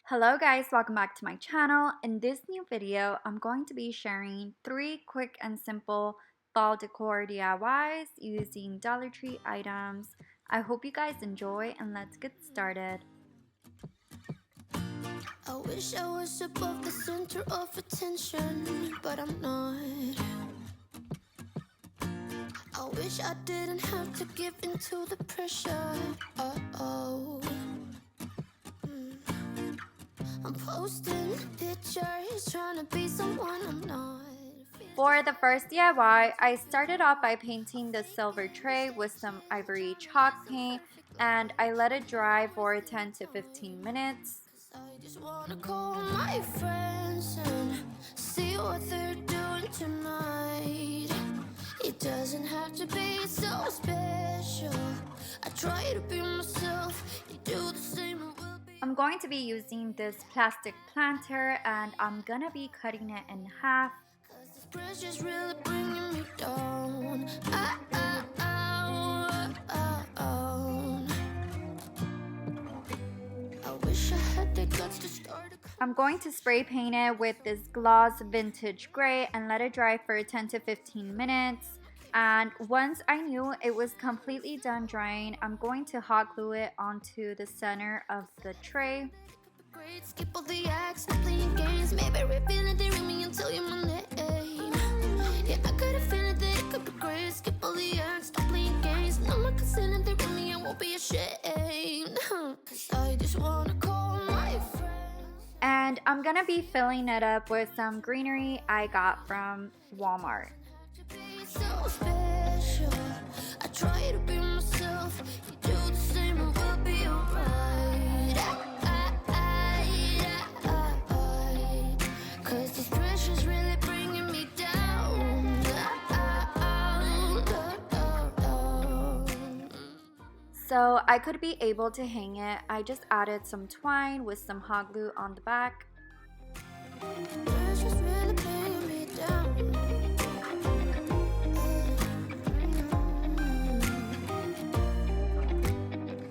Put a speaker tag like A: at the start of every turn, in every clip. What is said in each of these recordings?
A: Hello guys, welcome back to my channel. In this new video, I'm going to be sharing 3 quick and simple fall decor DIYs using Dollar Tree items. I hope you guys enjoy and let's get started.
B: I wish I was above the center of attention, but I'm not. I wish I didn't have to give into the pressure. I'm posting pictures, trying to be someone I'm not.
A: For the first DIY, I started off by painting the silver tray with some ivory chalk paint and I let it dry for 10 to 15 minutes.
B: I just wanna call my friends and see what they're doing tonight. It doesn't have to be so special. I try to be myself. You do the same and we'll be.
A: I'm going to be using this plastic planter and I'm gonna be cutting it in half.
B: Cause this pressure's really bringing me down. I wish I had the guts to start a
A: I'm going to spray paint it with this gloss vintage gray and let it dry for 10 to 15 minutes. And once I knew it was completely done drying, I'm going to hot glue it onto the center of the tray.
B: great, skip all the acts, stop playing games. Maybe revealing the ring me and tell you my name. Yeah, I got a feeling that it could be great. Skip all the acts, stop playing games. No more concealing the ring me, I won't be ashamed. Cause I just wanna call my friends.
A: And I'm gonna be filling it up with some greenery I got from Walmart.
B: To be so special, I try to be myself. You do the same and we'll be alright. Cause this pressure's really bringing me down.
A: So I could be able to hang it. I just added some twine with some hot glue on the back.
B: Pressure's really bringing me down.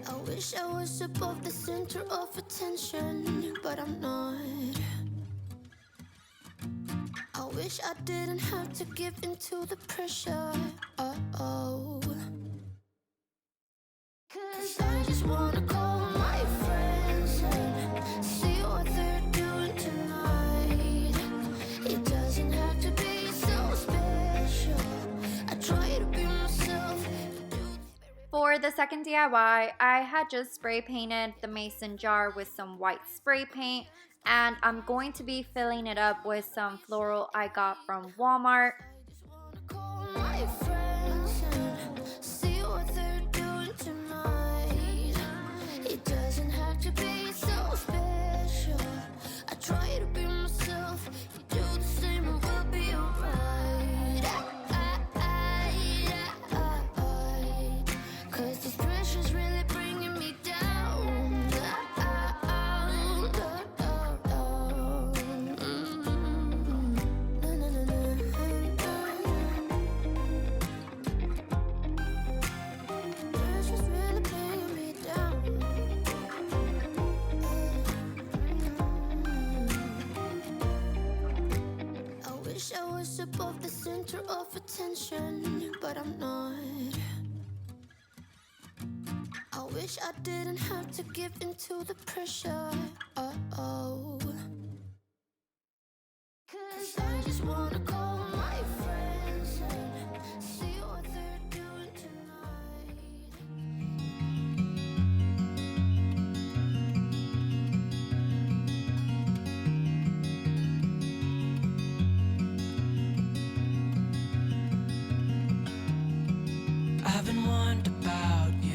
B: I wish I was above the center of attention, but I'm not. I wish I didn't have to give into the pressure. Cause I just wanna call my friends and see what they're doing tonight. It doesn't have to be so special. I try to be myself.
A: For the second DIY, I had just spray painted the mason jar with some white spray paint and I'm going to be filling it up with some floral I got from Walmart.
B: I just wanna call my friends and see what they're doing tonight. It doesn't have to be so special. I try to be myself. You do the same and we'll be alright. Cause this pressure's really bringing me down. Pressure's really bringing me down. I wish I was above the center of attention, but I'm not. I wish I didn't have to give into the pressure. Cause I just wanna call my friends and see what they're doing tonight.
C: I've been wondering about you.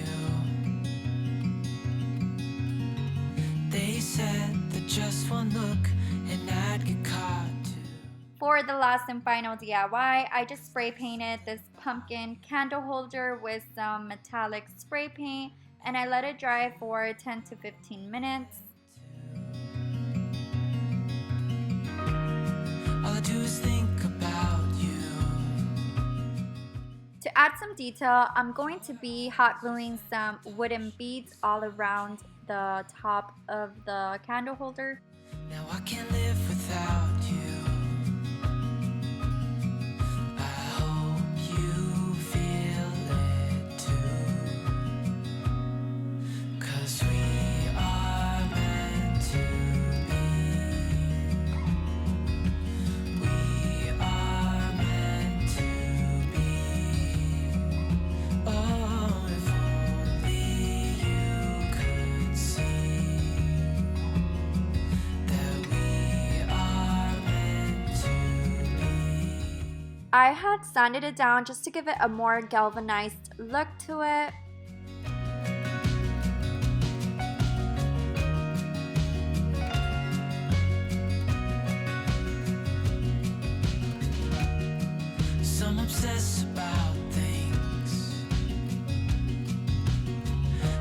C: They said that just one look and I'd get caught too.
A: For the last and final DIY, I just spray painted this pumpkin candle holder with some metallic spray paint and I let it dry for 10 to 15 minutes.
C: All I do is think about you.
A: To add some detail, I'm going to be hot gluing some wooden beads all around the top of the candle holder.
C: Now I can't live without you. I hope you feel it too. 'Cause we are meant to be. We are meant to be. Oh, if only you could see that we are meant to be.
A: I had sanded it down just to give it a more galvanized look to it.
C: Some obsess about things.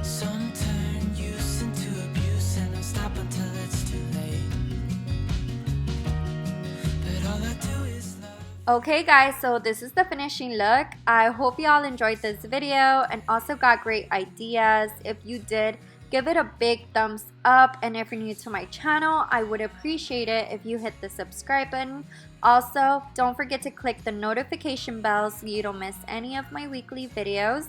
C: Some turn use into abuse and don't stop until it's too late. But all I do is love.
A: Okay guys, so this is the finishing look. I hope y'all enjoyed this video and also got great ideas. If you did, give it a big thumbs up, and if you're new to my channel, I would appreciate it if you hit the subscribe button. Also, don't forget to click the notification bell so you don't miss any of my weekly videos.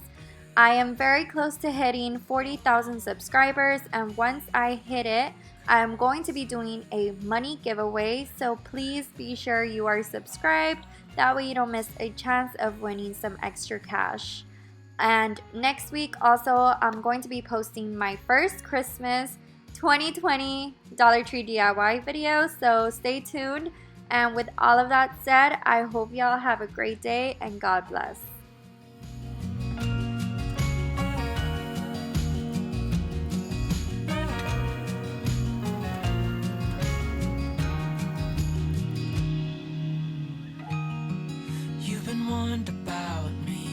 A: I am very close to hitting 40,000 subscribers, and once I hit it, I'm going to be doing a money giveaway, so please be sure you are subscribed. That way you don't miss a chance of winning some extra cash. And next week also, I'm going to be posting my first Christmas 2020 Dollar Tree DIY video, so stay tuned. And with all of that said, I hope y'all have a great day and God bless.
C: You've been warned about me.